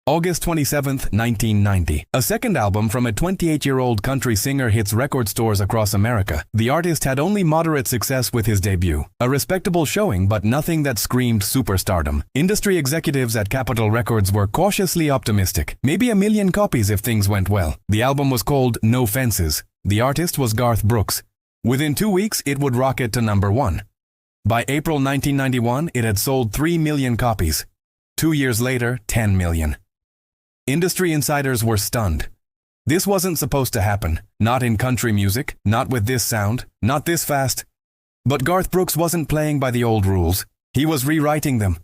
August 27, 1990. A second album from a 28-year-old country singer hits record stores across America. The artist had only moderate success with his debut. A respectable showing, but nothing that screamed superstardom. Industry executives at Capitol Records were cautiously optimistic. Maybe 1 million copies if things went well. The album was called No Fences. The artist was Garth Brooks. Within 2 weeks, it would rocket to #1. By April 1991, it had sold 3 million copies. 2 years later, 10 million. Industry insiders were stunned. This wasn't supposed to happen. Not in country music, not with this sound, not this fast. But Garth Brooks wasn't playing by the old rules. He was rewriting them.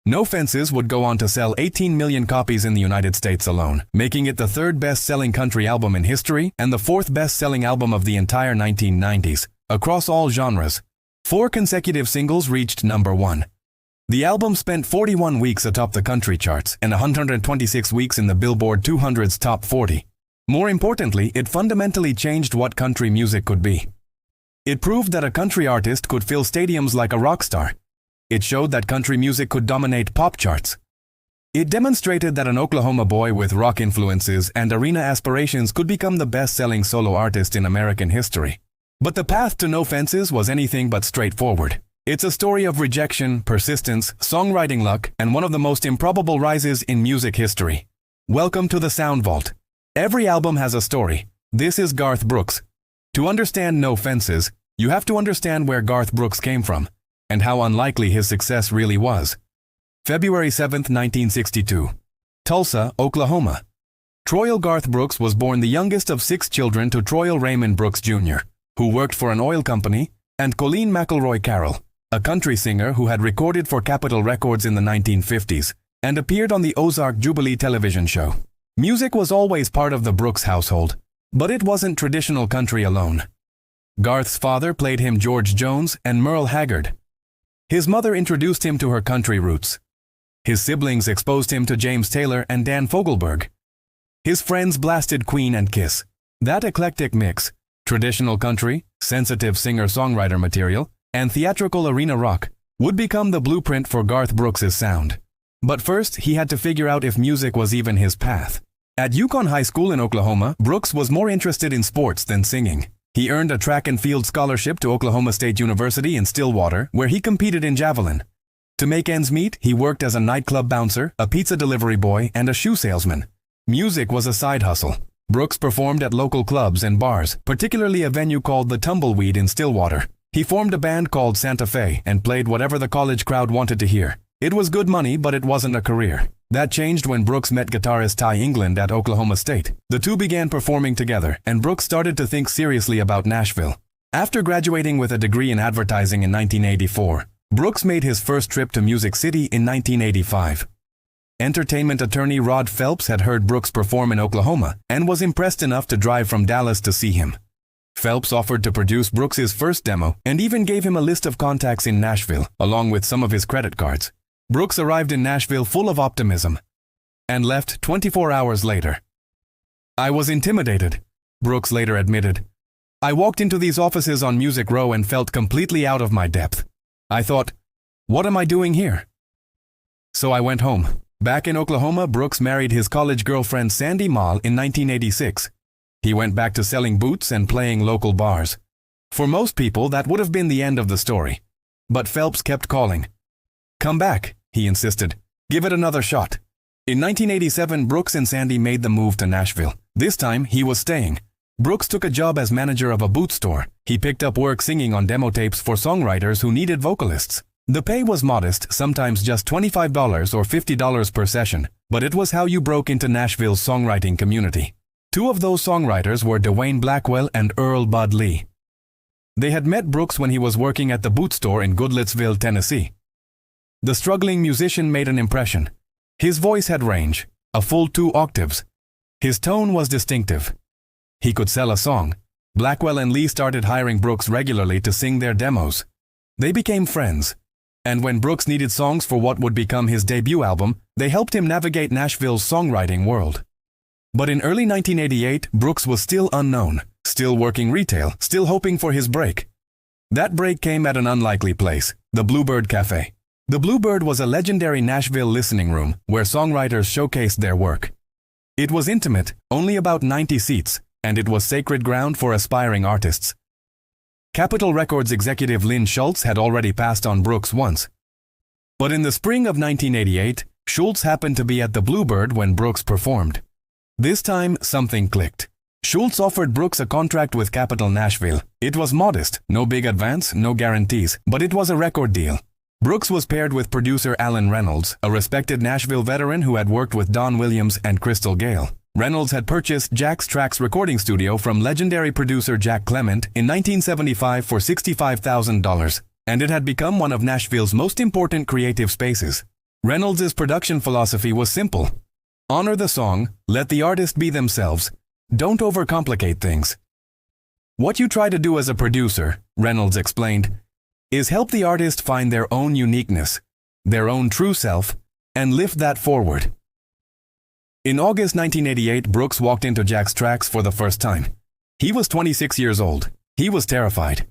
No Fences would go on to sell 18 million copies in the United States alone, making it the third best-selling country album in history and the fourth best-selling album of the entire 1990s, across all genres. 4 consecutive singles reached #1. The album spent 41 weeks atop the country charts and 126 weeks in the Billboard 200's top 40. More importantly, it fundamentally changed what country music could be. It proved that a country artist could fill stadiums like a rock star. It showed that country music could dominate pop charts. It demonstrated that an Oklahoma boy with rock influences and arena aspirations could become the best-selling solo artist in American history. But the path to No Fences was anything but straightforward. It's a story of rejection, persistence, songwriting luck, and one of the most improbable rises in music history. Welcome to the Sound Vault. Every album has a story. This is Garth Brooks. To understand No Fences, you have to understand where Garth Brooks came from, and how unlikely his success really was. February 7, 1962. Tulsa, Oklahoma. Troyal Garth Brooks was born the youngest of 6 children to Troyal Raymond Brooks Jr., who worked for an oil company, and Colleen McElroy Carroll, a country singer who had recorded for Capitol Records in the 1950s and appeared on the Ozark Jubilee television show. Music was always part of the Brooks household, but it wasn't traditional country alone. Garth's father played him George Jones and Merle Haggard. His mother introduced him to her country roots. His siblings exposed him to James Taylor and Dan Fogelberg. His friends blasted Queen and Kiss. That eclectic mix, traditional country, sensitive singer-songwriter material, and theatrical arena rock, would become the blueprint for Garth Brooks' sound. But first, he had to figure out if music was even his path. At Yukon High School in Oklahoma, Brooks was more interested in sports than singing. He earned a track and field scholarship to Oklahoma State University in Stillwater, where he competed in javelin. To make ends meet, he worked as a nightclub bouncer, a pizza delivery boy, and a shoe salesman. Music was a side hustle. Brooks performed at local clubs and bars, particularly a venue called the Tumbleweed in Stillwater. He formed a band called Santa Fe and played whatever the college crowd wanted to hear. It was good money, but it wasn't a career. That changed when Brooks met guitarist Ty England at Oklahoma State. The two began performing together, and Brooks started to think seriously about Nashville. After graduating with a degree in advertising in 1984, Brooks made his first trip to Music City in 1985. Entertainment attorney Rod Phelps had heard Brooks perform in Oklahoma and was impressed enough to drive from Dallas to see him. Phelps offered to produce Brooks's first demo and even gave him a list of contacts in Nashville, along with some of his credit cards. Brooks arrived in Nashville full of optimism and left 24 hours later. "I was intimidated," Brooks later admitted. "I walked into these offices on Music Row and felt completely out of my depth. I thought, what am I doing here?" So I went home. Back in Oklahoma, Brooks married his college girlfriend Sandy Mall in 1986. He went back to selling boots and playing local bars. For most people, that would have been the end of the story. But Phelps kept calling. "Come back," he insisted. "Give it another shot." In 1987, Brooks and Sandy made the move to Nashville. This time, he was staying. Brooks took a job as manager of a boot store. He picked up work singing on demo tapes for songwriters who needed vocalists. The pay was modest, sometimes just $25 or $50 per session, but it was how you broke into Nashville's songwriting community. 2 of those songwriters were Dwayne Blackwell and Earl Bud Lee. They had met Brooks when he was working at the boot store in Goodlettsville, Tennessee. The struggling musician made an impression. His voice had range, a full 2 octaves. His tone was distinctive. He could sell a song. Blackwell and Lee started hiring Brooks regularly to sing their demos. They became friends. And when Brooks needed songs for what would become his debut album, they helped him navigate Nashville's songwriting world. But in early 1988, Brooks was still unknown, still working retail, still hoping for his break. That break came at an unlikely place, the Bluebird Cafe. The Bluebird was a legendary Nashville listening room where songwriters showcased their work. It was intimate, only about 90 seats, and it was sacred ground for aspiring artists. Capitol Records executive Lynn Schultz had already passed on Brooks once. But in the spring of 1988, Schultz happened to be at the Bluebird when Brooks performed. This time, something clicked. Schultz offered Brooks a contract with Capitol Nashville. It was modest, no big advance, no guarantees, but it was a record deal. Brooks was paired with producer Alan Reynolds, a respected Nashville veteran who had worked with Don Williams and Crystal Gayle. Reynolds had purchased Jack's Tracks recording studio from legendary producer Jack Clement in 1975 for $65,000, and it had become one of Nashville's most important creative spaces. Reynolds' production philosophy was simple. Honor the song, let the artist be themselves, don't overcomplicate things. What you try to do as a producer, Reynolds explained, is help the artist find their own uniqueness, their own true self, and lift that forward. In August 1988, Brooks walked into Jack's Tracks for the first time. He was 26 years old. He was terrified.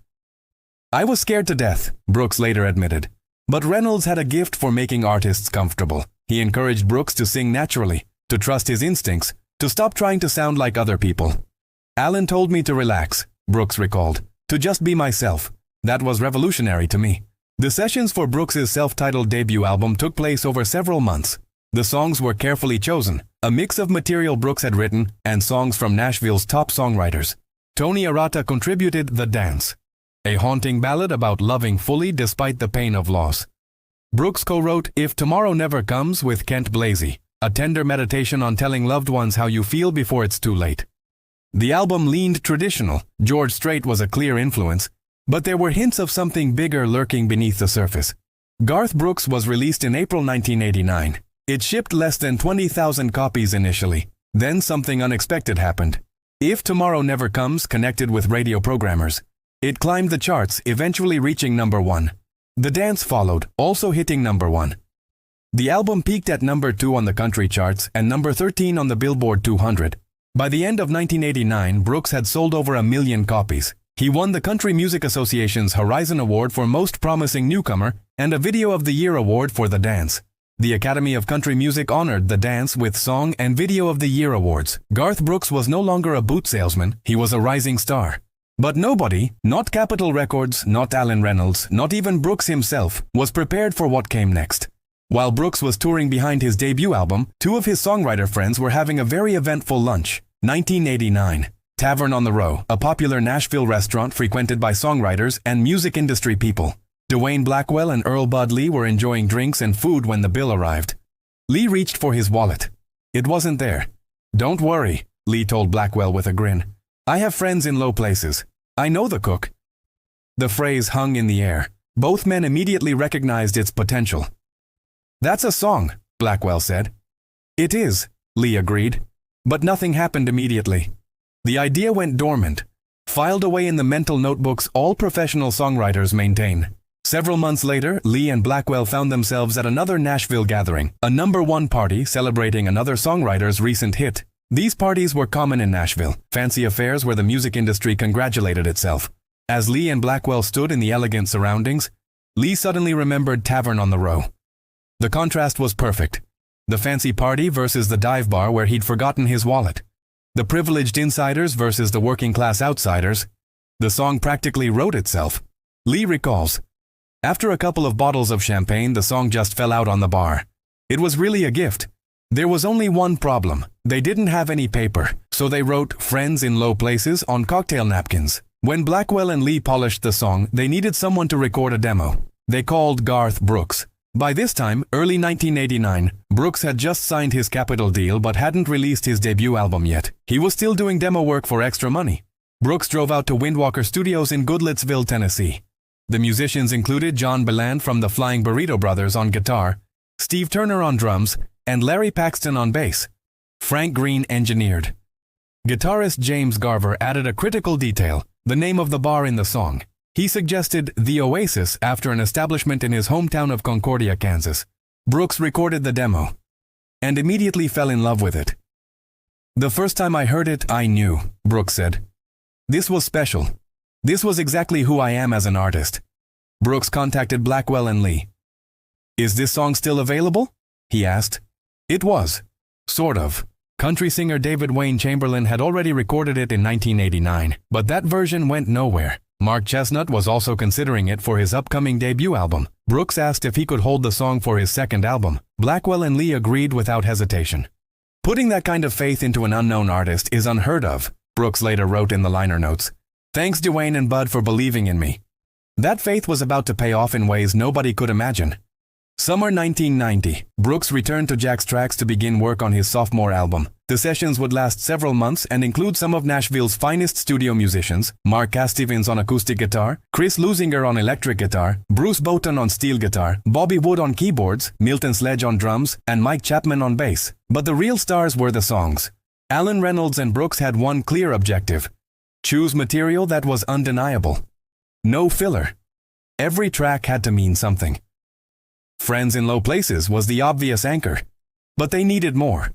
"I was scared to death," Brooks later admitted. But Reynolds had a gift for making artists comfortable. He encouraged Brooks to sing naturally, to trust his instincts, to stop trying to sound like other people. "Alan told me to relax," Brooks recalled, "to just be myself. That was revolutionary to me." The sessions for Brooks's self-titled debut album took place over several months. The songs were carefully chosen, a mix of material Brooks had written and songs from Nashville's top songwriters. Tony Arata contributed "The Dance," a haunting ballad about loving fully despite the pain of loss. Brooks co-wrote "If Tomorrow Never Comes" with Kent Blasey, a tender meditation on telling loved ones how you feel before it's too late. The album leaned traditional. George Strait was a clear influence, but there were hints of something bigger lurking beneath the surface. Garth Brooks was released in April 1989. It shipped less than 20,000 copies initially. Then something unexpected happened. "If Tomorrow Never Comes" connected with radio programmers. It climbed the charts, eventually reaching number 1. "The Dance" followed, also hitting number 1. The album peaked at number 2 on the country charts and number 13 on the Billboard 200. By the end of 1989, Brooks had sold over 1 million copies. He won the Country Music Association's Horizon Award for Most Promising Newcomer and a Video of the Year award for "The Dance." The Academy of Country Music honored "The Dance" with Song and Video of the Year awards. Garth Brooks was no longer a boot salesman, he was a rising star. But nobody, not Capitol Records, not Alan Reynolds, not even Brooks himself, was prepared for what came next. While Brooks was touring behind his debut album, 2 of his songwriter friends were having a very eventful lunch. 1989. Tavern on the Row, a popular Nashville restaurant frequented by songwriters and music industry people. Dwayne Blackwell and Earl Bud Lee were enjoying drinks and food when the bill arrived. Lee reached for his wallet. It wasn't there. "Don't worry," Lee told Blackwell with a grin. "I have friends in low places. I know the cook." The phrase hung in the air. Both men immediately recognized its potential. "That's a song," Blackwell said. "It is," Lee agreed. But nothing happened immediately. The idea went dormant, filed away in the mental notebooks all professional songwriters maintain. Several months later, Lee and Blackwell found themselves at another Nashville gathering, a number 1 party celebrating another songwriter's recent hit. These parties were common in Nashville, fancy affairs where the music industry congratulated itself. As Lee and Blackwell stood in the elegant surroundings, Lee suddenly remembered Tavern on the Row. The contrast was perfect. The fancy party versus the dive bar where he'd forgotten his wallet. The privileged insiders versus the working-class outsiders. The song practically wrote itself. Lee recalls, "After a couple of bottles of champagne, the song just fell out on the bar. It was really a gift. There was only one problem. They didn't have any paper, so they wrote 'Friends in Low Places' on cocktail napkins. When Blackwell and Lee polished the song, they needed someone to record a demo. They called Garth Brooks. By this time, early 1989, Brooks had just signed his Capitol deal but hadn't released his debut album yet. He was still doing demo work for extra money. Brooks drove out to Windwalker Studios in Goodlettsville, Tennessee. The musicians included John Beland from the Flying Burrito Brothers on guitar, Steve Turner on drums, and Larry Paxton on bass. Frank Green engineered. Guitarist James Garver added a critical detail, the name of the bar in the song. He suggested The Oasis after an establishment in his hometown of Concordia, Kansas. Brooks recorded the demo and immediately fell in love with it. "The first time I heard it, I knew," Brooks said. "This was special. This was exactly who I am as an artist." Brooks contacted Blackwell and Lee. "Is this song still available?" he asked. It was. Sort of. Country singer David Wayne Chamberlain had already recorded it in 1989, but that version went nowhere. Mark Chestnut was also considering it for his upcoming debut album. Brooks asked if he could hold the song for his second album. Blackwell and Lee agreed without hesitation. "Putting that kind of faith into an unknown artist is unheard of," Brooks later wrote in the liner notes. "Thanks Dwayne and Bud for believing in me." That faith was about to pay off in ways nobody could imagine. Summer 1990, Brooks returned to Jack's Tracks to begin work on his sophomore album. The sessions would last several months and include some of Nashville's finest studio musicians, Mark Castevins on acoustic guitar, Chris Lusinger on electric guitar, Bruce Boughton on steel guitar, Bobby Wood on keyboards, Milton Sledge on drums, and Mike Chapman on bass. But the real stars were the songs. Alan Reynolds and Brooks had one clear objective: choose material that was undeniable. No filler. Every track had to mean something. Friends in Low Places was the obvious anchor, but they needed more.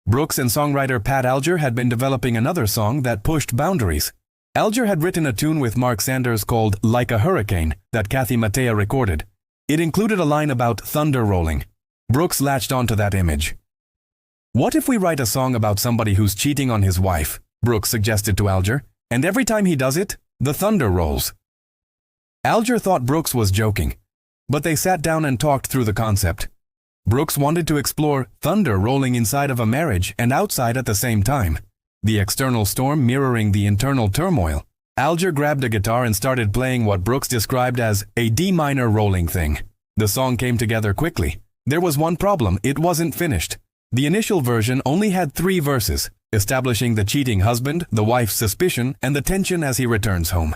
Brooks and songwriter Pat Alger had been developing another song that pushed boundaries. Alger had written a tune with Mark Sanders called "Like a Hurricane" that Kathy Mattea recorded. It included a line about thunder rolling. Brooks latched onto that image. "What if we write a song about somebody who's cheating on his wife?" Brooks suggested to Alger, "and every time he does it, the thunder rolls." Alger thought Brooks was joking, but they sat down and talked through the concept. Brooks wanted to explore thunder rolling inside of a marriage and outside at the same time, the external storm mirroring the internal turmoil. Alger grabbed a guitar and started playing what Brooks described as a D minor rolling thing. The song came together quickly. There was one problem: it wasn't finished. The initial version only had 3 verses, establishing the cheating husband, the wife's suspicion, and the tension as he returns home.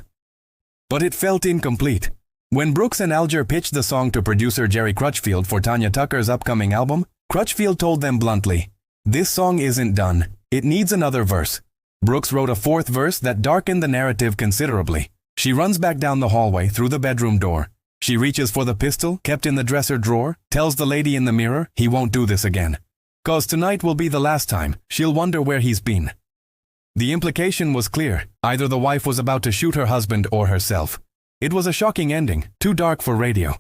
But it felt incomplete. When Brooks and Alger pitched the song to producer Jerry Crutchfield for Tanya Tucker's upcoming album, Crutchfield told them bluntly, "This song isn't done. It needs another verse." Brooks wrote a 4th verse that darkened the narrative considerably. She runs back down the hallway through the bedroom door. She reaches for the pistol kept in the dresser drawer, tells the lady in the mirror he won't do this again. "'Cause tonight will be the last time. She'll wonder where he's been." The implication was clear. Either the wife was about to shoot her husband or herself. It was a shocking ending, too dark for radio.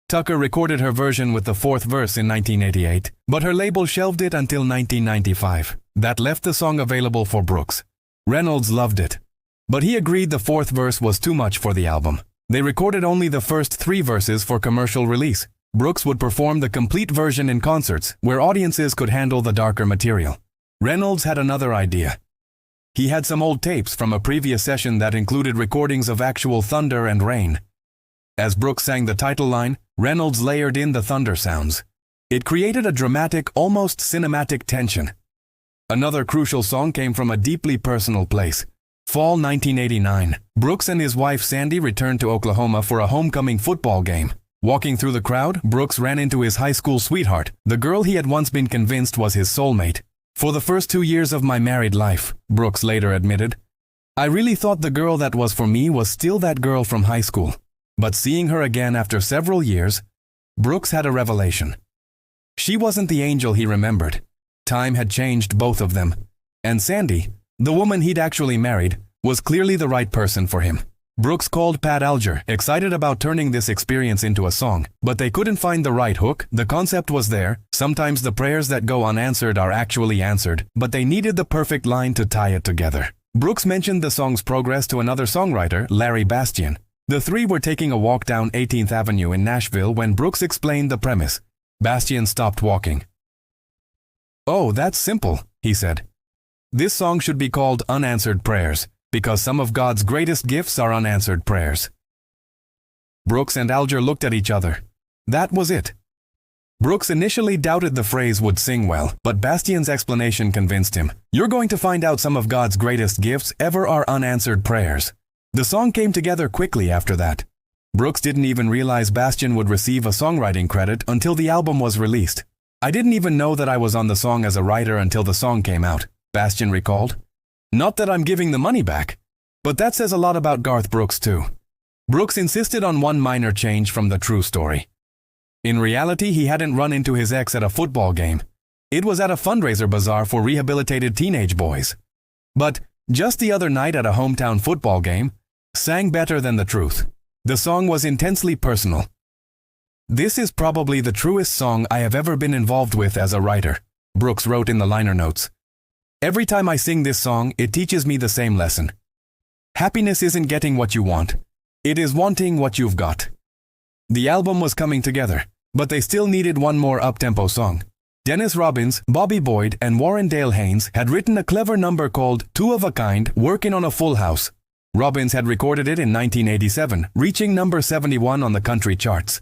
Tucker recorded her version with the 4th verse in 1988, but her label shelved it until 1995. That left the song available for Brooks. Reynolds loved it, but he agreed the 4th verse was too much for the album. They recorded only the first 3 verses for commercial release. Brooks would perform the complete version in concerts, where audiences could handle the darker material. Reynolds had another idea. He had some old tapes from a previous session that included recordings of actual thunder and rain. As Brooks sang the title line, Reynolds layered in the thunder sounds. It created a dramatic, almost cinematic tension. Another crucial song came from a deeply personal place. Fall 1989. Brooks and his wife Sandy returned to Oklahoma for a homecoming football game. Walking through the crowd, Brooks ran into his high school sweetheart, the girl he had once been convinced was his soulmate. "For the first 2 years of my married life," Brooks later admitted, "I really thought the girl that was for me was still that girl from high school." But seeing her again after several years, Brooks had a revelation. She wasn't the angel he remembered. Time had changed both of them. And Sandy, the woman he'd actually married, was clearly the right person for him. Brooks called Pat Alger, excited about turning this experience into a song, but they couldn't find the right hook. The concept was there. Sometimes the prayers that go unanswered are actually answered, but they needed the perfect line to tie it together. Brooks mentioned the song's progress to another songwriter, Larry Bastian. The 3 were taking a walk down 18th Avenue in Nashville when Brooks explained the premise. Bastian stopped walking. "Oh, that's simple," he said. "This song should be called Unanswered Prayers, because some of God's greatest gifts are unanswered prayers." Brooks and Alger looked at each other. That was it. Brooks initially doubted the phrase would sing well, but Bastian's explanation convinced him. "You're going to find out some of God's greatest gifts ever are unanswered prayers." The song came together quickly after that. Brooks didn't even realize Bastian would receive a songwriting credit until the album was released. "I didn't even know that I was on the song as a writer until the song came out," Bastian recalled. "Not that I'm giving the money back, but that says a lot about Garth Brooks too." Brooks insisted on one minor change from the true story. In reality, he hadn't run into his ex at a football game. It was at a fundraiser bazaar for rehabilitated teenage boys. But just the other night at a hometown football game, sang better than the truth. The song was intensely personal. "This is probably the truest song I have ever been involved with as a writer," Brooks wrote in the liner notes. "Every time I sing this song, it teaches me the same lesson. Happiness isn't getting what you want. It is wanting what you've got." The album was coming together, but they still needed one more up-tempo song. Dennis Robbins, Bobby Boyd, and Warren Dale Haynes had written a clever number called Two of a Kind, Workin' on a Full House. Robbins had recorded it in 1987, reaching number 71 on the country charts.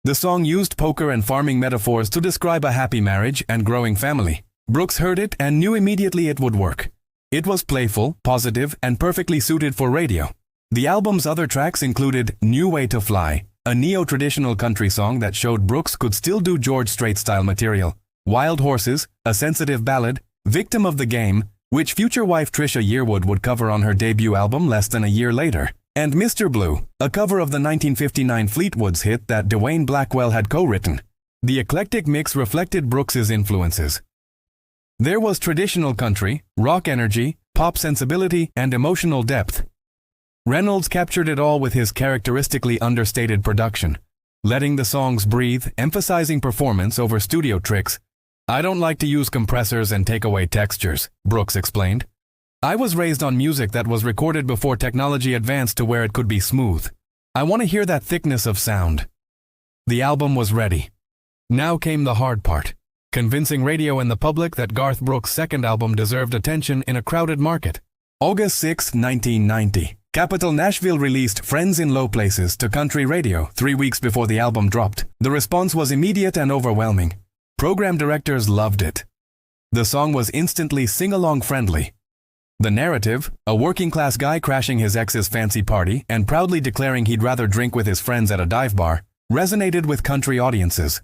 The song used poker and farming metaphors to describe a happy marriage and growing family. Brooks heard it and knew immediately it would work. It was playful, positive, and perfectly suited for radio. The album's other tracks included New Way to Fly, a neo-traditional country song that showed Brooks could still do George Strait-style material, Wild Horses, a sensitive ballad, Victim of the Game, which future wife Trisha Yearwood would cover on her debut album less than a year later, and Mr. Blue, a cover of the 1959 Fleetwood's hit that Dwayne Blackwell had co-written. The eclectic mix reflected Brooks's influences. There was traditional country, rock energy, pop sensibility, and emotional depth. Reynolds captured it all with his characteristically understated production, letting the songs breathe, emphasizing performance over studio tricks. "I don't like to use compressors and take away textures," Brooks explained. "I was raised on music that was recorded before technology advanced to where it could be smooth. I want to hear that thickness of sound." The album was ready. Now came the hard part, convincing radio and the public that Garth Brooks' second album deserved attention in a crowded market. August 6, 1990. Capital Nashville released Friends in Low Places to country radio 3 weeks before the album dropped. The response was immediate and overwhelming. Program directors loved it. The song was instantly sing-along friendly. The narrative, a working-class guy crashing his ex's fancy party and proudly declaring he'd rather drink with his friends at a dive bar, resonated with country audiences.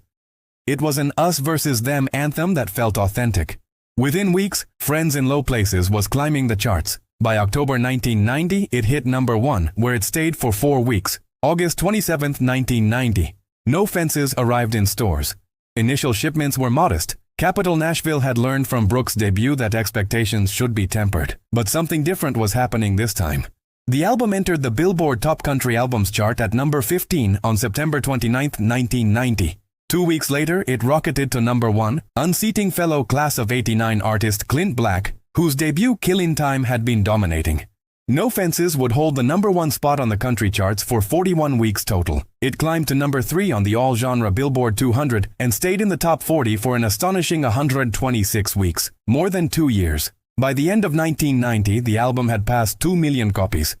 It was an us versus them anthem that felt authentic. Within weeks, Friends in Low Places was climbing the charts. By October 1990, it hit number 1, where it stayed for 4 weeks. August 27, 1990. No Fences arrived in stores. Initial shipments were modest. Capital Nashville had learned from Brooks' debut that expectations should be tempered. But something different was happening this time. The album entered the Billboard Top Country Albums chart at number 15 on September 29, 1990. 2 weeks later, it rocketed to number 1, unseating fellow class of '89 artist Clint Black, whose debut Killin' Time had been dominating. No Fences would hold the number 1 spot on the country charts for 41 weeks total. It climbed to number 3 on the all-genre Billboard 200 and stayed in the top 40 for an astonishing 126 weeks, more than 2 years. By the end of 1990, the album had passed 2 million copies.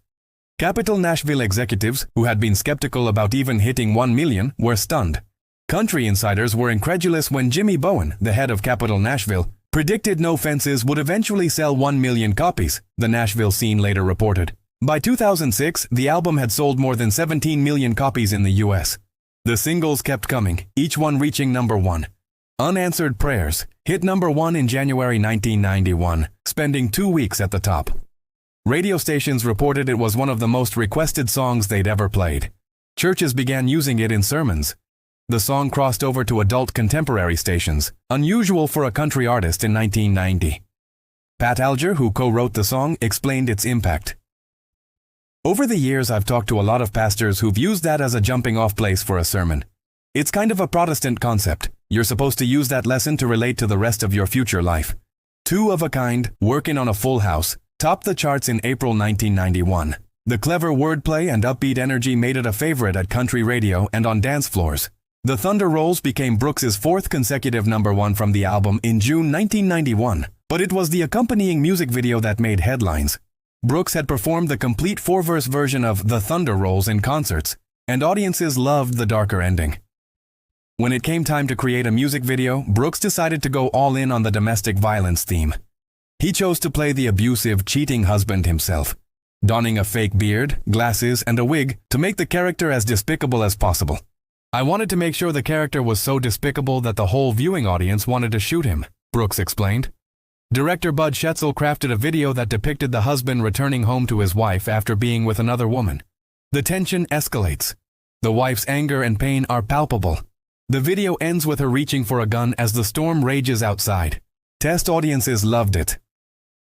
Capital Nashville executives, who had been skeptical about even hitting 1 million, were stunned. Country insiders were incredulous when Jimmy Bowen, the head of Capital Nashville, predicted No Fences would eventually sell 1 million copies, the Nashville Scene later reported. By 2006, the album had sold more than 17 million copies in the US. The singles kept coming, each one reaching number 1. Unanswered Prayers hit number 1 in January 1991, spending 2 weeks at the top. Radio stations reported it was one of the most requested songs they'd ever played. Churches began using it in sermons. The song crossed over to adult contemporary stations, unusual for a country artist in 1990. Pat Alger, who co-wrote the song, explained its impact. "Over the years, I've talked to a lot of pastors who've used that as a jumping-off place for a sermon. It's kind of a Protestant concept. You're supposed to use that lesson to relate to the rest of your future life." Two of a Kind, Workin' on a Full House, topped the charts in April 1991. The clever wordplay and upbeat energy made it a favorite at country radio and on dance floors. The Thunder Rolls became Brooks's 4th consecutive number 1 from the album in June 1991, but it was the accompanying music video that made headlines. Brooks had performed the complete 4-verse version of The Thunder Rolls in concerts, and audiences loved the darker ending. When it came time to create a music video, Brooks decided to go all in on the domestic violence theme. He chose to play the abusive, cheating husband himself, donning a fake beard, glasses, and a wig to make the character as despicable as possible. "I wanted to make sure the character was so despicable that the whole viewing audience wanted to shoot him," Brooks explained. Director Bud Schetzel crafted a video that depicted the husband returning home to his wife after being with another woman. The tension escalates. The wife's anger and pain are palpable. The video ends with her reaching for a gun as the storm rages outside. Test audiences loved it.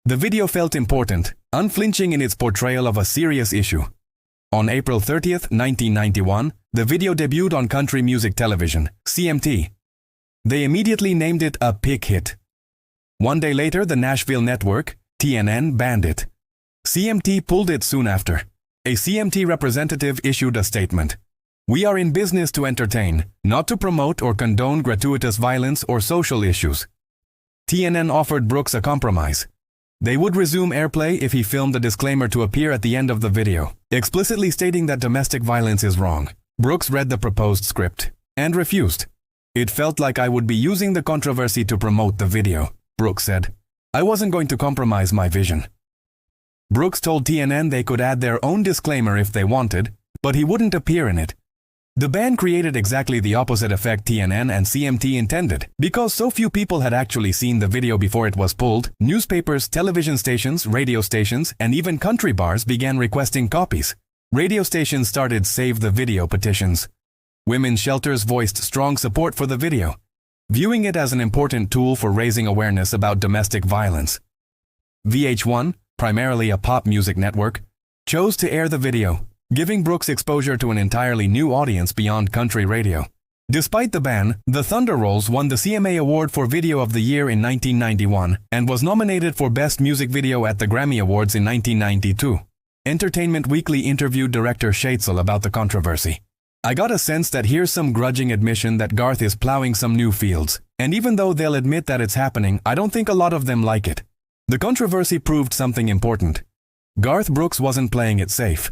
The video felt important, unflinching in its portrayal of a serious issue. On April 30, 1991, the video debuted on country music television, CMT. They immediately named it a pick hit. One day later, the Nashville network, TNN, banned it. CMT pulled it soon after. A CMT representative issued a statement. "We are in business to entertain, not to promote or condone gratuitous violence or social issues." TNN offered Brooks a compromise. They would resume airplay if he filmed a disclaimer to appear at the end of the video, explicitly stating that domestic violence is wrong. Brooks read the proposed script and refused. "It felt like I would be using the controversy to promote the video," Brooks said. "I wasn't going to compromise my vision." Brooks told TNN they could add their own disclaimer if they wanted, but he wouldn't appear in it. The ban created exactly the opposite effect TNN and CMT intended. Because so few people had actually seen the video before it was pulled, newspapers, television stations, radio stations, and even country bars began requesting copies. Radio stations started Save the Video petitions. Women's shelters voiced strong support for the video, viewing it as an important tool for raising awareness about domestic violence. VH1, primarily a pop music network, chose to air the video, giving Brooks exposure to an entirely new audience beyond country radio. Despite the ban, the Thunder Rolls won the CMA Award for Video of the Year in 1991 and was nominated for Best Music Video at the Grammy Awards in 1992. Entertainment Weekly interviewed director Schaetzel about the controversy. "I got a sense that here's some grudging admission that Garth is plowing some new fields, and even though they'll admit that it's happening, I don't think a lot of them like it." The controversy proved something important. Garth Brooks wasn't playing it safe.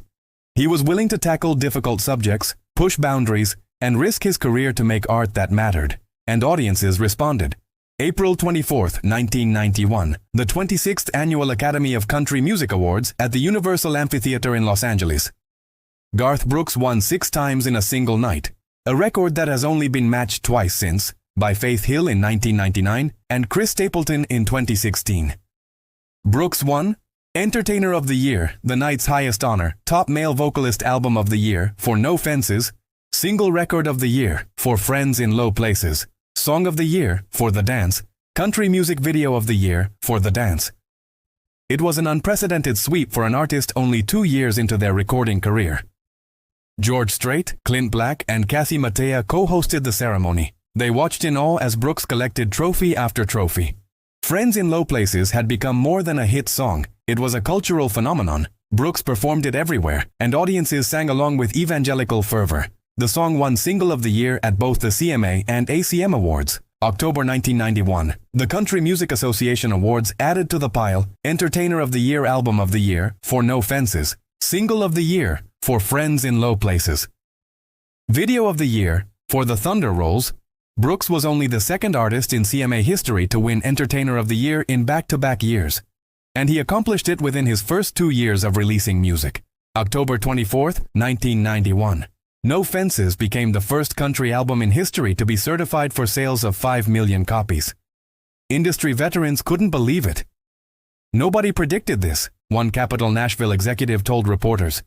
He was willing to tackle difficult subjects, push boundaries, and risk his career to make art that mattered, and audiences responded. April 24, 1991, the 26th Annual Academy of Country Music Awards at the Universal Amphitheater in Los Angeles. Garth Brooks won 6 times in a single night, a record that has only been matched twice since, by Faith Hill in 1999 and Chris Stapleton in 2016. Brooks won Entertainer of the Year, the night's highest honor, Top Male Vocalist Album of the Year for No Fences, Single Record of the Year for Friends in Low Places, Song of the Year for The Dance, Country Music Video of the Year for The Dance. It was an unprecedented sweep for an artist only 2 years into their recording career. George Strait, Clint Black, and Kathy Mattea co-hosted the ceremony. They watched in awe as Brooks collected trophy after trophy. Friends in Low Places had become more than a hit song. It was a cultural phenomenon. Brooks performed it everywhere, and audiences sang along with evangelical fervor. The song won Single of the Year at both the CMA and ACM Awards. October 1991, the Country Music Association Awards added to the pile Entertainer of the Year, Album of the Year for No Fences, Single of the Year for Friends in Low Places. Video of the Year for the Thunder Rolls. Brooks was only the second artist in CMA history to win Entertainer of the Year in back-to-back years, and he accomplished it within his first 2 years of releasing music. October 24, 1991. No Fences became the first country album in history to be certified for sales of 5 million copies. Industry veterans couldn't believe it. "Nobody predicted this," one Capitol Nashville executive told reporters.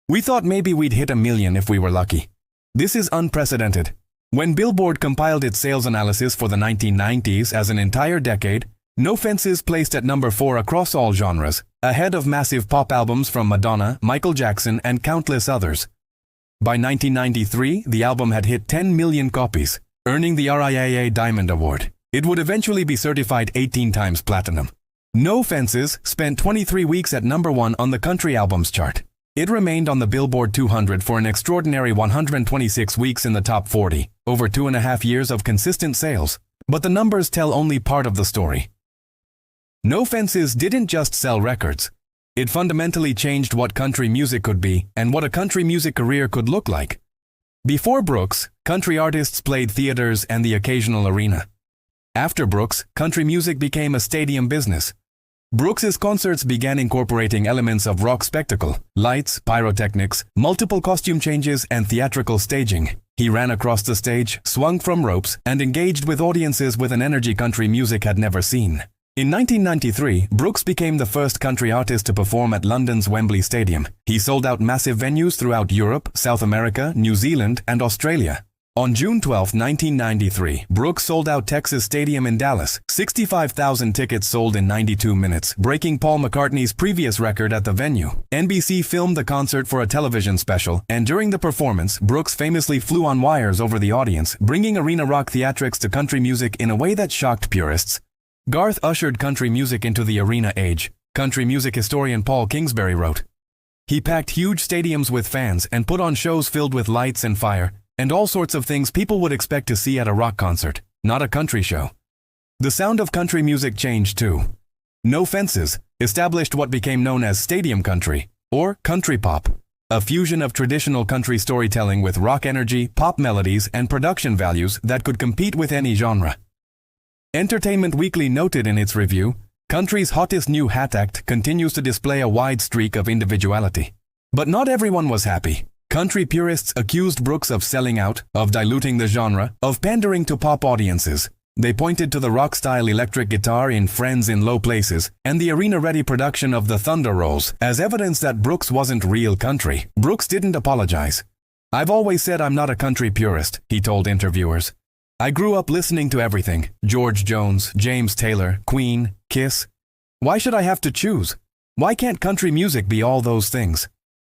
"We thought maybe we'd hit 1 million if we were lucky. This is unprecedented." When Billboard compiled its sales analysis for the 1990s as an entire decade, No Fences placed at number 4 across all genres, ahead of massive pop albums from Madonna, Michael Jackson, and countless others. By 1993, the album had hit 10 million copies, earning the RIAA Diamond Award. It would eventually be certified 18 times platinum. No Fences spent 23 weeks at number 1 on the country albums chart. It remained on the Billboard 200 for an extraordinary 126 weeks in the top 40, over 2.5 years of consistent sales. But the numbers tell only part of the story. No Fences didn't just sell records. It fundamentally changed what country music could be and what a country music career could look like. Before Brooks, country artists played theaters and the occasional arena. After Brooks, country music became a stadium business. Brooks's concerts began incorporating elements of rock spectacle, lights, pyrotechnics, multiple costume changes, and theatrical staging. He ran across the stage, swung from ropes, and engaged with audiences with an energy country music had never seen. In 1993, Brooks became the first country artist to perform at London's Wembley Stadium. He sold out massive venues throughout Europe, South America, New Zealand, and Australia. On June 12, 1993, Brooks sold out Texas Stadium in Dallas, 65,000 tickets sold in 92 minutes, breaking Paul McCartney's previous record at the venue. NBC filmed the concert for a television special, and during the performance, Brooks famously flew on wires over the audience, bringing arena rock theatrics to country music in a way that shocked purists. Garth ushered country music into the arena age, country music historian Paul Kingsbury wrote. He packed huge stadiums with fans and put on shows filled with lights and fire, and all sorts of things people would expect to see at a rock concert, not a country show. The sound of country music changed too. No Fences established what became known as stadium country, or country pop, a fusion of traditional country storytelling with rock energy, pop melodies, and production values that could compete with any genre. Entertainment Weekly noted in its review, country's hottest new hat act continues to display a wide streak of individuality. But not everyone was happy. Country purists accused Brooks of selling out, of diluting the genre, of pandering to pop audiences. They pointed to the rock-style electric guitar in Friends in Low Places and the arena-ready production of the Thunder Rolls as evidence that Brooks wasn't real country. Brooks didn't apologize. "I've always said I'm not a country purist," he told interviewers. "I grew up listening to everything, George Jones, James Taylor, Queen, Kiss. Why should I have to choose? Why can't country music be all those things?"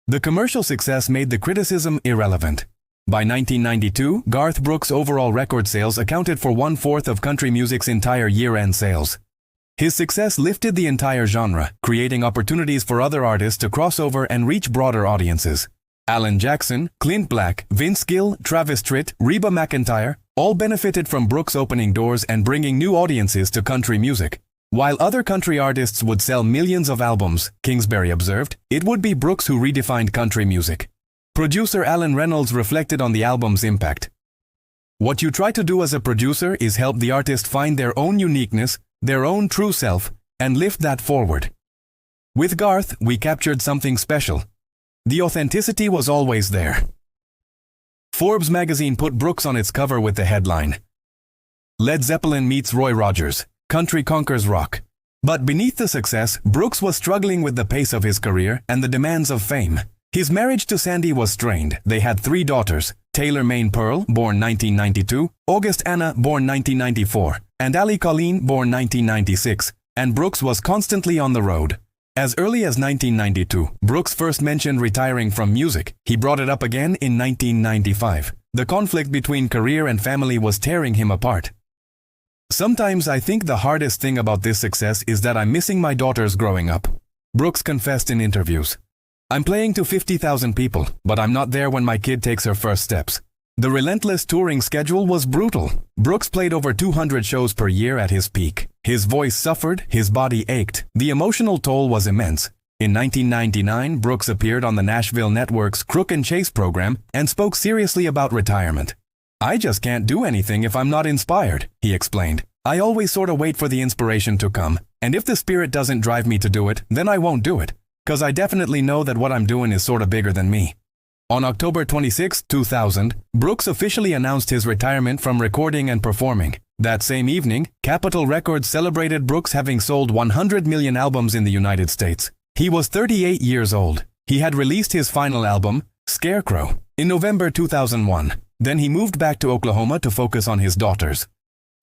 The commercial success made the criticism irrelevant. By 1992, Garth Brooks' overall record sales accounted for 1/4 of country music's entire year-end sales. His success lifted the entire genre, creating opportunities for other artists to cross over and reach broader audiences. Alan Jackson, Clint Black, Vince Gill, Travis Tritt, Reba McEntire, all benefited from Brooks opening doors and bringing new audiences to country music. While other country artists would sell millions of albums, Kingsbury observed, it would be Brooks who redefined country music. Producer Alan Reynolds reflected on the album's impact. "What you try to do as a producer is help the artist find their own uniqueness, their own true self, and lift that forward. With Garth, we captured something special. The authenticity was always there." Forbes magazine put Brooks on its cover with the headline, "Led Zeppelin meets Roy Rogers. Country conquers rock." But beneath the success, Brooks was struggling with the pace of his career and the demands of fame. His marriage to Sandy was strained. They had 3 daughters, Taylor Maine Pearl, born 1992, August Anna, born 1994, and Allie Colleen, born 1996, and Brooks was constantly on the road. As early as 1992, Brooks first mentioned retiring from music. He brought it up again in 1995. The conflict between career and family was tearing him apart. "Sometimes I think the hardest thing about this success is that I'm missing my daughters growing up," Brooks confessed in interviews. "I'm playing to 50,000 people, but I'm not there when my kid takes her first steps." The relentless touring schedule was brutal. Brooks played over 200 shows per year at his peak. His voice suffered, his body ached. The emotional toll was immense. In 1999, Brooks appeared on the Nashville network's Crook and Chase program and spoke seriously about retirement. "I just can't do anything if I'm not inspired," he explained. "I always sort of wait for the inspiration to come, and if the spirit doesn't drive me to do it, then I won't do it, 'cause I definitely know that what I'm doing is sort of bigger than me." On October 26, 2000, Brooks officially announced his retirement from recording and performing. That same evening, Capitol Records celebrated Brooks having sold 100 million albums in the United States. He was 38 years old. He had released his final album, Scarecrow, in November 2001. Then he moved back to Oklahoma to focus on his daughters.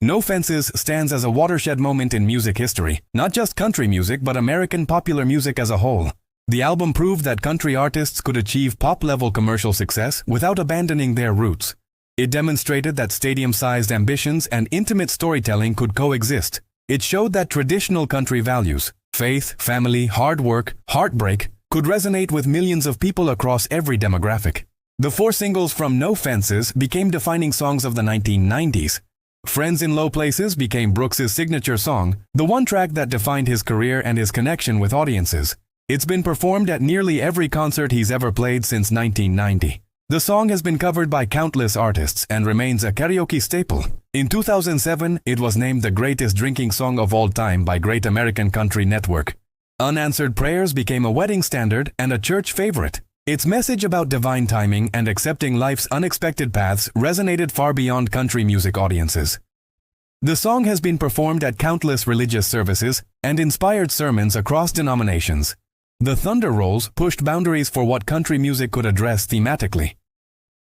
No Fences stands as a watershed moment in music history, not just country music but American popular music as a whole. The album proved that country artists could achieve pop-level commercial success without abandoning their roots. It demonstrated that stadium-sized ambitions and intimate storytelling could coexist. It showed that traditional country values, faith, family, hard work, heartbreak, could resonate with millions of people across every demographic. The 4 singles from No Fences became defining songs of the 1990s. Friends in Low Places became Brooks' signature song, the one track that defined his career and his connection with audiences. It's been performed at nearly every concert he's ever played since 1990. The song has been covered by countless artists and remains a karaoke staple. In 2007, it was named the greatest drinking song of all time by Great American Country Network. Unanswered Prayers became a wedding standard and a church favorite. Its message about divine timing and accepting life's unexpected paths resonated far beyond country music audiences. The song has been performed at countless religious services and inspired sermons across denominations. The Thunder Rolls pushed boundaries for what country music could address thematically.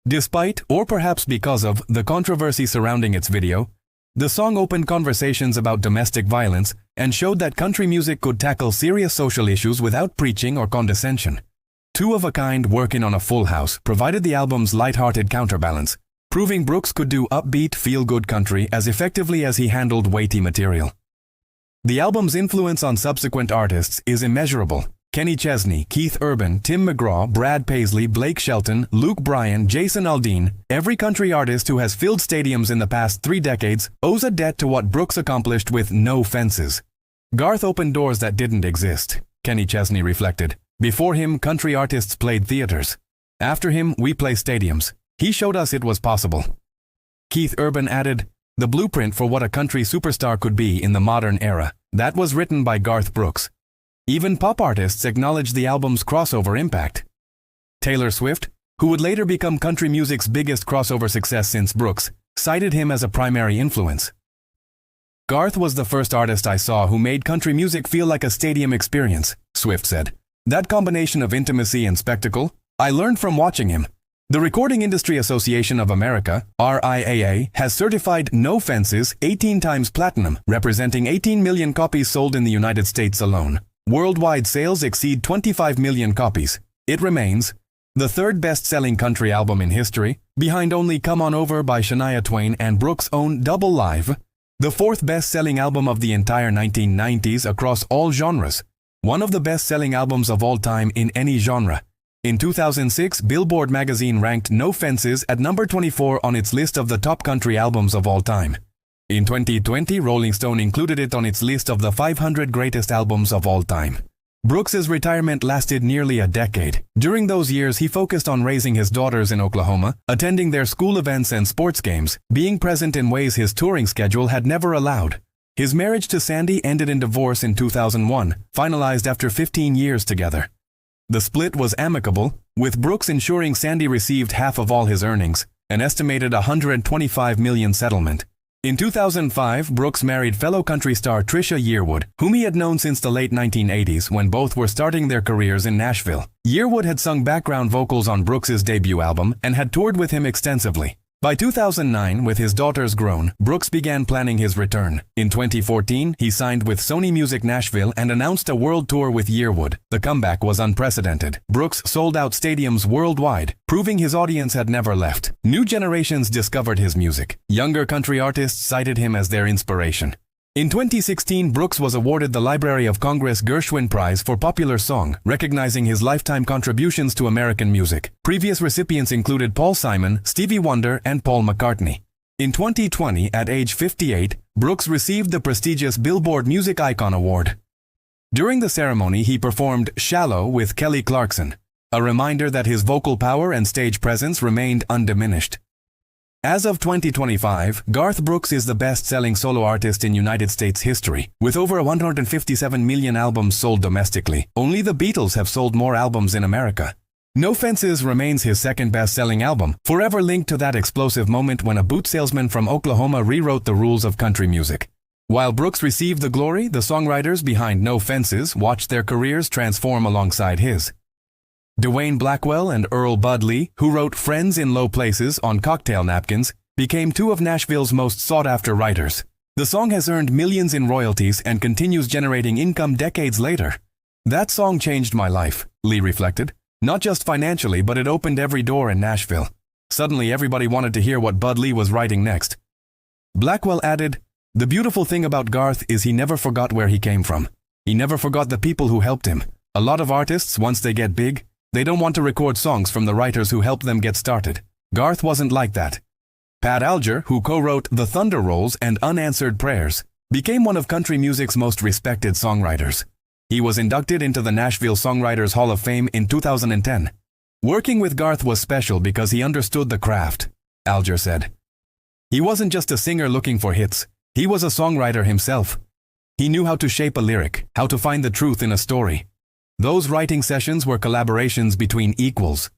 Despite, or perhaps because of, the controversy surrounding its video, the song opened conversations about domestic violence and showed that country music could tackle serious social issues without preaching or condescension. Two of a kind working on a full house provided the album's light-hearted counterbalance, proving Brooks could do upbeat, feel-good country as effectively as he handled weighty material. The album's influence on subsequent artists is immeasurable. Kenny Chesney, Keith Urban, Tim McGraw, Brad Paisley, Blake Shelton, Luke Bryan, Jason Aldean, every country artist who has filled stadiums in the past 3 decades owes a debt to what Brooks accomplished with No Fences. Garth opened doors that didn't exist, Kenny Chesney reflected. Before him, country artists played theaters. After him, we play stadiums. He showed us it was possible. Keith Urban added, the blueprint for what a country superstar could be in the modern era. That was written by Garth Brooks. Even pop artists acknowledged the album's crossover impact. Taylor Swift, who would later become country music's biggest crossover success since Brooks, cited him as a primary influence. Garth was the first artist I saw who made country music feel like a stadium experience, Swift said. That combination of intimacy and spectacle, I learned from watching him. The Recording Industry Association of America, RIAA, has certified No Fences 18 times platinum, representing 18 million copies sold in the United States alone. Worldwide sales exceed 25 million copies. It remains the third best-selling country album in history, behind only Come On Over by Shania Twain and Brooks' own Double Live, the fourth best-selling album of the entire 1990s across all genres, one of the best-selling albums of all time in any genre. In 2006, Billboard magazine ranked No Fences at number 24 on its list of the top country albums of all time. In 2020, Rolling Stone included it on its list of the 500 greatest albums of all time. Brooks's retirement lasted nearly a decade. During those years, he focused on raising his daughters in Oklahoma, attending their school events and sports games, being present in ways his touring schedule had never allowed. His marriage to Sandy ended in divorce in 2001, finalized after 15 years together. The split was amicable, with Brooks ensuring Sandy received half of all his earnings, an estimated $125 million settlement. In 2005, Brooks married fellow country star Trisha Yearwood, whom he had known since the late 1980s when both were starting their careers in Nashville. Yearwood had sung background vocals on Brooks's debut album and had toured with him extensively. By 2009, with his daughters grown, Brooks began planning his return. In 2014, he signed with Sony Music Nashville and announced a world tour with Yearwood. The comeback was unprecedented. Brooks sold out stadiums worldwide, proving his audience had never left. New generations discovered his music. Younger country artists cited him as their inspiration. In 2016, Brooks was awarded the Library of Congress Gershwin Prize for Popular Song, recognizing his lifetime contributions to American music. Previous recipients included Paul Simon, Stevie Wonder, and Paul McCartney. In 2020, at age 58, Brooks received the prestigious Billboard Music Icon Award. During the ceremony, he performed Shallow with Kelly Clarkson, a reminder that his vocal power and stage presence remained undiminished. As of 2025, Garth Brooks is the best-selling solo artist in United States history, with over 157 million albums sold domestically. Only the Beatles have sold more albums in America. No Fences remains his second best-selling album, forever linked to that explosive moment when a boot salesman from Oklahoma rewrote the rules of country music. While Brooks received the glory, the songwriters behind No Fences watched their careers transform alongside his. Dwayne Blackwell and Earl Bud Lee, who wrote Friends in Low Places on cocktail napkins, became two of Nashville's most sought-after writers. The song has earned millions in royalties and continues generating income decades later. That song changed my life, Lee reflected. Not just financially, but it opened every door in Nashville. Suddenly everybody wanted to hear what Bud Lee was writing next. Blackwell added, the beautiful thing about Garth is he never forgot where he came from. He never forgot the people who helped him. A lot of artists, once they get big, they don't want to record songs from the writers who helped them get started. Garth wasn't like that. Pat Alger, who co-wrote The Thunder Rolls and Unanswered Prayers, became one of country music's most respected songwriters. He was inducted into the Nashville Songwriters Hall of Fame in 2010. Working with Garth was special because he understood the craft, Alger said. He wasn't just a singer looking for hits. He was a songwriter himself. He knew how to shape a lyric, how to find the truth in a story. Those writing sessions were collaborations between equals.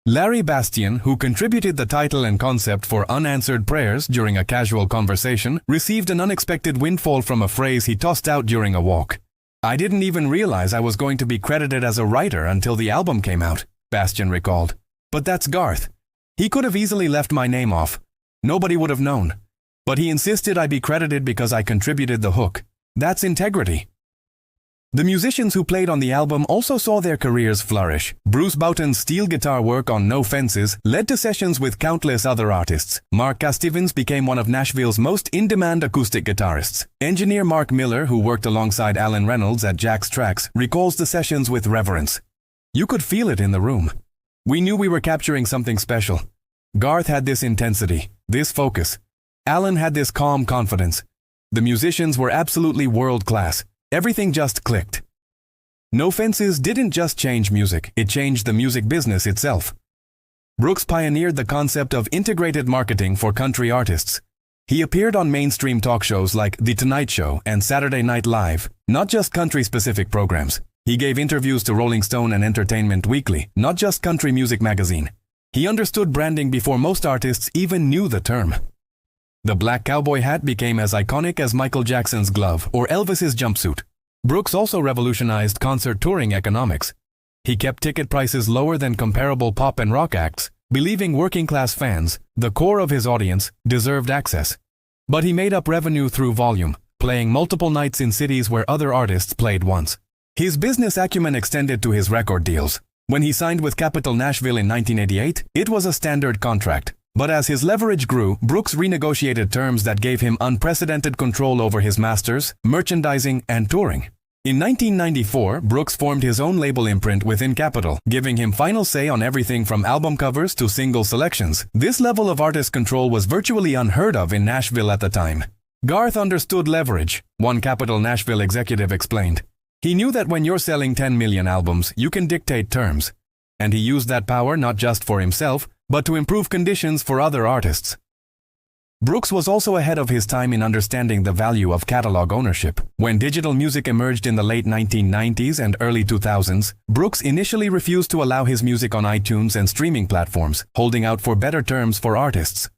Larry Bastian, who contributed the title and concept for Unanswered Prayers during a casual conversation, received an unexpected windfall from a phrase he tossed out during a walk. I didn't even realize I was going to be credited as a writer until the album came out, Bastian recalled. But that's Garth. He could have easily left my name off. Nobody would have known. But he insisted I be credited because I contributed the hook. That's integrity. The musicians who played on the album also saw their careers flourish. Bruce Boughton's steel guitar work on No Fences led to sessions with countless other artists. Mark Castivans became one of Nashville's most in-demand acoustic guitarists. Engineer Mark Miller, who worked alongside Alan Reynolds at Jack's Tracks, recalls the sessions with reverence. You could feel it in the room. We knew we were capturing something special. Garth had this intensity, this focus. Alan had this calm confidence. The musicians were absolutely world-class. Everything just clicked. No Fences didn't just change music, it changed the music business itself. Brooks pioneered the concept of integrated marketing for country artists. He appeared on mainstream talk shows like The Tonight Show and Saturday Night Live, not just country-specific programs. He gave interviews to Rolling Stone and Entertainment Weekly, not just Country Music Magazine. He understood branding before most artists even knew the term. The black cowboy hat became as iconic as Michael Jackson's glove or Elvis's jumpsuit. Brooks also revolutionized concert touring economics. He kept ticket prices lower than comparable pop and rock acts, believing working-class fans, the core of his audience, deserved access. But he made up revenue through volume, playing multiple nights in cities where other artists played once. His business acumen extended to his record deals. When he signed with Capitol Nashville in 1988, it was a standard contract. But as his leverage grew, Brooks renegotiated terms that gave him unprecedented control over his masters, merchandising, and touring. In 1994, Brooks formed his own label imprint within Capitol, giving him final say on everything from album covers to single selections. This level of artist control was virtually unheard of in Nashville at the time. Garth understood leverage, one Capitol Nashville executive explained. He knew that when you're selling 10 million albums, you can dictate terms. And he used that power not just for himself, but to improve conditions for other artists. Brooks was also ahead of his time in understanding the value of catalog ownership. When digital music emerged in the late 1990s and early 2000s, Brooks initially refused to allow his music on iTunes and streaming platforms, holding out for better terms for artists.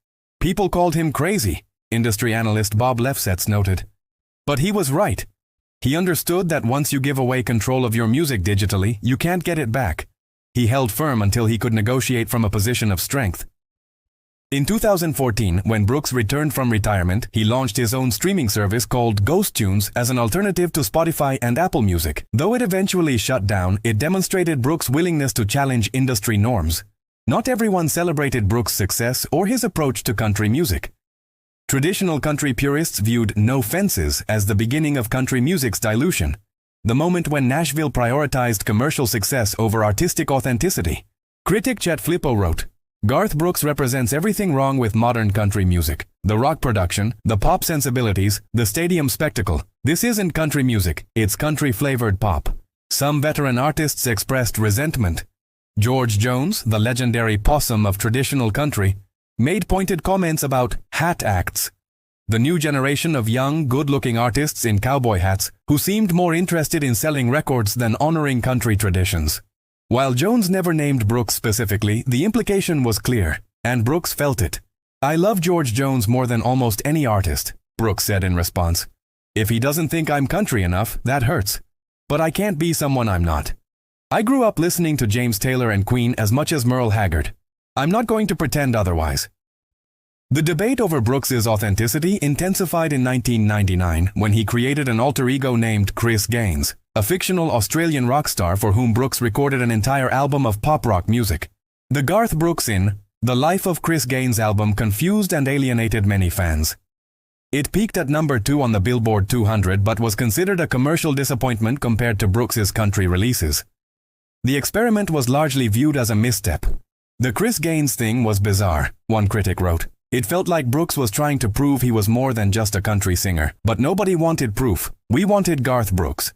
People called him crazy, industry analyst Bob Lefsetz noted. But he was right. He understood that once you give away control of your music digitally, you can't get it back. He held firm until he could negotiate from a position of strength. In 2014, when Brooks returned from retirement, he launched his own streaming service called Ghost Tunes as an alternative to Spotify and Apple Music. Though it eventually shut down, it demonstrated Brooks' willingness to challenge industry norms. Not everyone celebrated Brooks' success or his approach to country music. Traditional country purists viewed No Fences as the beginning of country music's dilution, the moment when Nashville prioritized commercial success over artistic authenticity. Critic Chet Flippo wrote, Garth Brooks represents everything wrong with modern country music. The rock production, the pop sensibilities, the stadium spectacle. This isn't country music, it's country-flavored pop. Some veteran artists expressed resentment. George Jones, the legendary possum of traditional country, made pointed comments about hat acts, the new generation of young, good-looking artists in cowboy hats who seemed more interested in selling records than honoring country traditions. While Jones never named Brooks specifically, the implication was clear, and Brooks felt it. I love George Jones more than almost any artist, Brooks said in response. If he doesn't think I'm country enough, that hurts. But I can't be someone I'm not. I grew up listening to James Taylor and Queen as much as Merle Haggard. I'm not going to pretend otherwise. The debate over Brooks's authenticity intensified in 1999 when he created an alter ego named Chris Gaines, a fictional Australian rock star for whom Brooks recorded an entire album of pop rock music. The Garth Brooks in The Life of Chris Gaines album confused and alienated many fans. It peaked at number 2 on the Billboard 200 but was considered a commercial disappointment compared to Brooks's country releases. The experiment was largely viewed as a misstep. The Chris Gaines thing was bizarre, one critic wrote. It felt like Brooks was trying to prove he was more than just a country singer, but nobody wanted proof. We wanted Garth Brooks.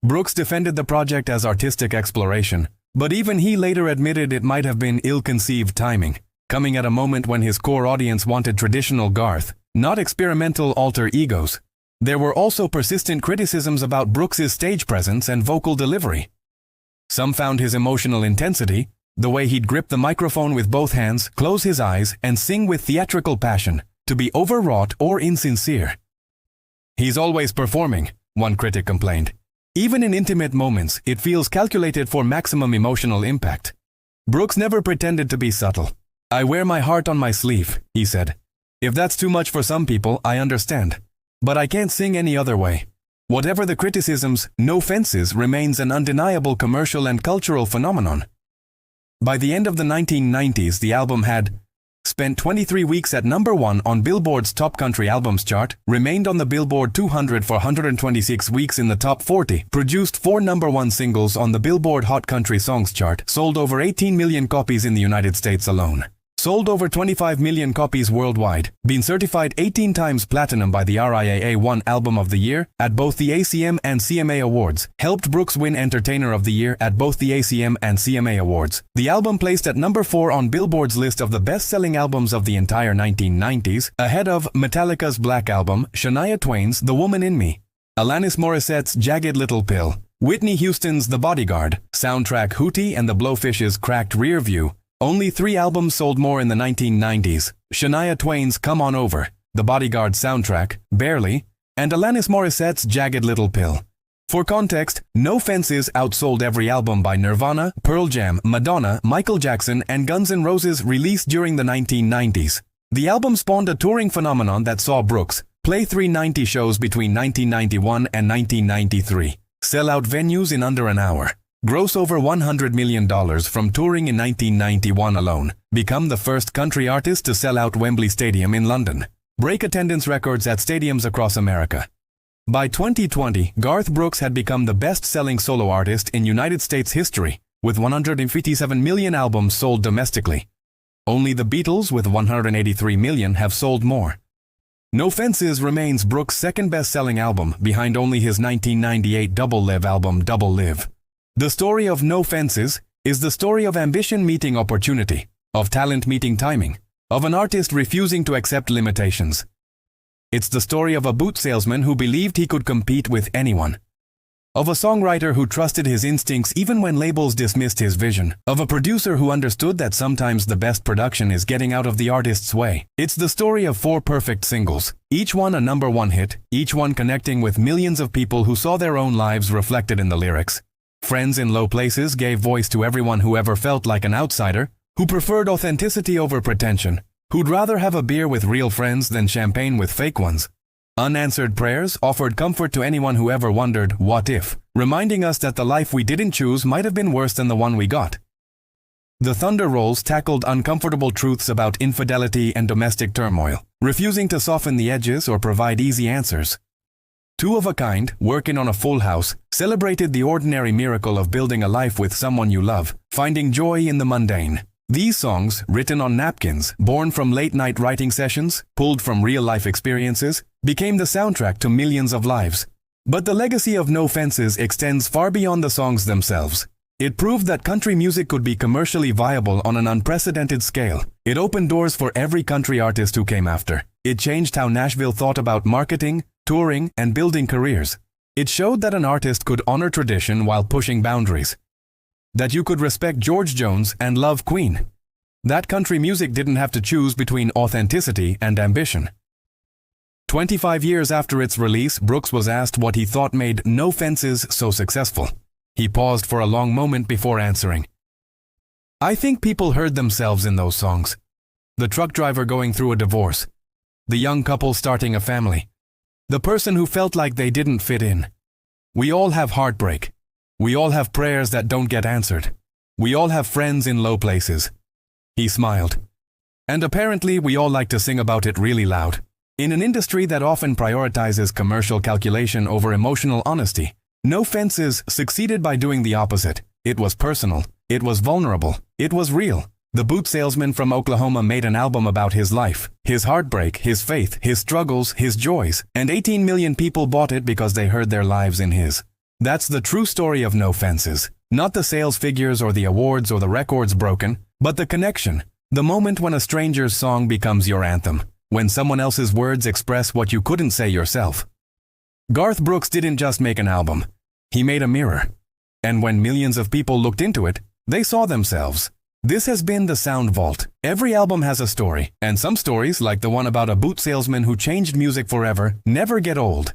Brooks defended the project as artistic exploration, but even he later admitted it might have been ill-conceived timing, coming at a moment when his core audience wanted traditional Garth, not experimental alter egos. There were also persistent criticisms about Brooks's stage presence and vocal delivery. Some found his emotional intensity, the way he'd grip the microphone with both hands, close his eyes, and sing with theatrical passion, to be overwrought or insincere. He's always performing, one critic complained. Even in intimate moments, it feels calculated for maximum emotional impact. Brooks never pretended to be subtle. "I wear my heart on my sleeve," he said. "If that's too much for some people, I understand. But I can't sing any other way." Whatever the criticisms, No Fences remains an undeniable commercial and cultural phenomenon. By the end of the 1990s, the album had spent 23 weeks at number 1 on Billboard's Top Country Albums chart, remained on the Billboard 200 for 126 weeks in the top 40, produced 4 number 1 singles on the Billboard Hot Country Songs chart, sold over 18 million copies in the United States alone. Sold over 25 million copies worldwide, been certified 18 times platinum by the RIAA, won Album of the Year at both the ACM and CMA Awards, helped Brooks win Entertainer of the Year at both the ACM and CMA Awards. The album placed at number 4 on Billboard's list of the best-selling albums of the entire 1990s, ahead of Metallica's Black Album, Shania Twain's The Woman in Me, Alanis Morissette's Jagged Little Pill, Whitney Houston's The Bodyguard, soundtrack Hootie and the Blowfish's Cracked Rear View. Only 3 albums sold more in the 1990s, Shania Twain's Come On Over, The Bodyguard soundtrack, Barely, and Alanis Morissette's Jagged Little Pill. For context, No Fences outsold every album by Nirvana, Pearl Jam, Madonna, Michael Jackson, and Guns N' Roses released during the 1990s. The album spawned a touring phenomenon that saw Brooks play 390 shows between 1991 and 1993, sell out venues in under an hour, gross over $100 million from touring in 1991 alone, become the first country artist to sell out Wembley Stadium in London, break attendance records at stadiums across America. By 2020, Garth Brooks had become the best-selling solo artist in United States history, with 157 million albums sold domestically. Only the Beatles, with 183 million, have sold more. No Fences remains Brooks' second best-selling album, behind only his 1998 Double Live album Double Live. The story of No Fences is the story of ambition meeting opportunity, of talent meeting timing, of an artist refusing to accept limitations. It's the story of a boot salesman who believed he could compete with anyone, of a songwriter who trusted his instincts even when labels dismissed his vision, of a producer who understood that sometimes the best production is getting out of the artist's way. It's the story of 4 perfect singles, each one a number 1 hit, each one connecting with millions of people who saw their own lives reflected in the lyrics. Friends in Low Places gave voice to everyone who ever felt like an outsider, who preferred authenticity over pretension, who'd rather have a beer with real friends than champagne with fake ones. Unanswered Prayers offered comfort to anyone who ever wondered, what if, reminding us that the life we didn't choose might have been worse than the one we got. The Thunder Rolls tackled uncomfortable truths about infidelity and domestic turmoil, refusing to soften the edges or provide easy answers. Two of a Kind, Working on a Full House, celebrated the ordinary miracle of building a life with someone you love, finding joy in the mundane. These songs, written on napkins, born from late-night writing sessions, pulled from real-life experiences, became the soundtrack to millions of lives. But the legacy of No Fences extends far beyond the songs themselves. It proved that country music could be commercially viable on an unprecedented scale. It opened doors for every country artist who came after. It changed how Nashville thought about marketing, touring, and building careers. It showed that an artist could honor tradition while pushing boundaries. That you could respect George Jones and love Queen. That country music didn't have to choose between authenticity and ambition. 25 years after its release, Brooks was asked what he thought made No Fences so successful. He paused for a long moment before answering. "I think people heard themselves in those songs. The truck driver going through a divorce. The young couple starting a family. The person who felt like they didn't fit in. We all have heartbreak. We all have prayers that don't get answered. We all have friends in low places." He smiled. "And apparently we all like to sing about it really loud. In an industry that often prioritizes commercial calculation over emotional honesty, No Fences succeeded by doing the opposite. It was personal. It was vulnerable. It was real. The boot salesman from Oklahoma made an album about his life, his heartbreak, his faith, his struggles, his joys, and 18 million people bought it because they heard their lives in his. That's the true story of No Fences. Not the sales figures or the awards or the records broken, but the connection. The moment when a stranger's song becomes your anthem. When someone else's words express what you couldn't say yourself. Garth Brooks didn't just make an album. He made a mirror. And when millions of people looked into it, they saw themselves. This has been the Sound Vault. Every album has a story, and some stories, like the one about a boot salesman who changed music forever, never get old.